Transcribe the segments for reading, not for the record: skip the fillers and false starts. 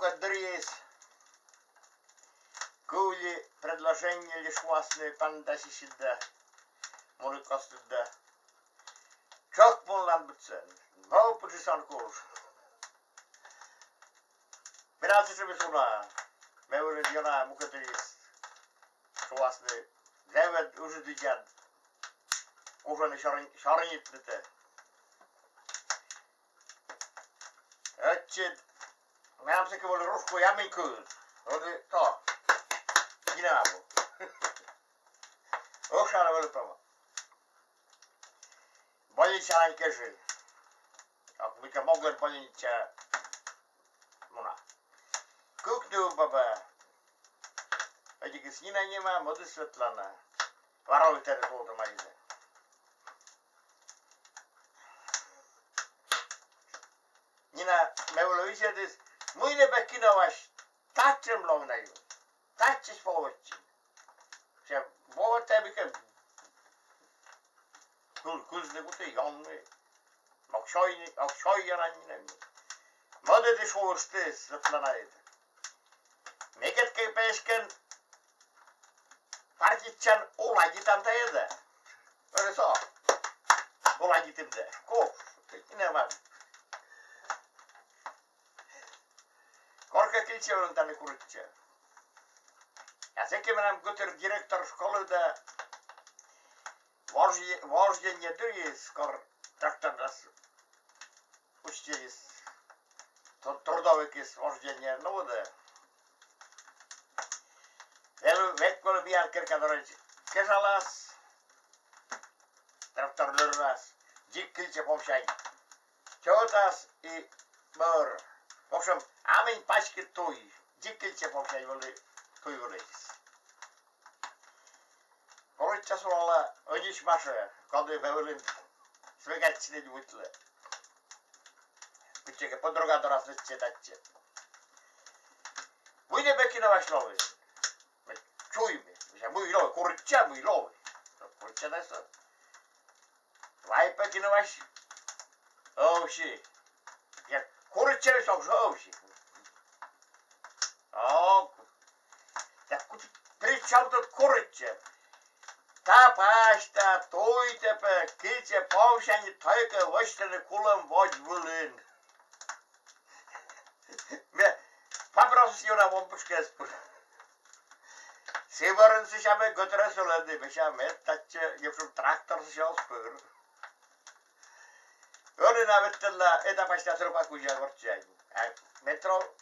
Мукаддер есть. Кули предложения лишь властные пандасисида. Муликостыда. Çok bunlar bitsin. Ne yapacaksan konuş. Biraz içimiz ona. Mevlid yana mukadderiz. Şuvaslı. Devlet ucu diyeceğim. Kuşanı şarın yitmedi. Ötçe. Ben size böyle ruh koyamayın kız. Hadi ta. Yine bu. O şarı böyle tamam. Больница кажи. Как вы могли больница муна. Кухню баба. Эти киснина нема, моды Светлана. Воровы территорию Мариза. Нина, мевловича дес, мы не бекина ваш. Тачем ловнаю. Тачеш поводчин. Все, вот тебе ке. Kız ne kutu yanlı. Akşay yanan yine mi? Mada de şoğuştu Svetlana'ydı. Meket ki peşken fark edeceksin ola giten de. Öyle sağ. Ola gittim de. Koş. Yine var. Korkak ilçe önünden kurutacağım. Ya sen ki benim götür direktör şkolu da Вождение есть, трактор нас учились. Трудовик есть вождение, ну да. Векколи бианкер, который кешалас, трактор лырнас, диккильче помшай. Чотас и мор. В общем, амень пачки той, диккильче помшай, воли той волейс. Koruyacağız valla önce başı kaldı böyle svegaççı değil mutlu. Bütçe podroga doraslı çetatçı. Bu ne bekine başladı. Çuy mi? Mesela bu ilo koruyacağım bu ilo. Koruyacağım nasıl? Vay bekine baş. O şey. Ya koruyacağım çok o şey. O. Ya kutu prичалда koruyacağım. Ta pasta, toy tepe, kilçe, pavşanı, tayka, başlarını kullan, vacbılın. Ve paprasıyona bombuş kespur. Sevarın sıçamı götüre söyledi. Beşame, taççı, yapışım traktör sıçal spır. Önüne bittilla, eda başta tırpak ucağı varçayım. Metro,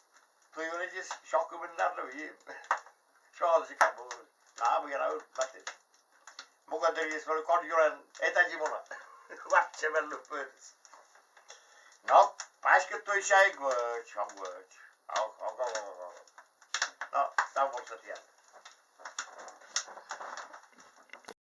tuyunucu şoku binlerle uyuyum. Şu azıcık bu. Ne yapıyor, batır. Mukaddar jest böyle korkuyorum, etacımına. Varça belli pörs. No, başka toy şey güç, çok güç. No, tam fırsat yani.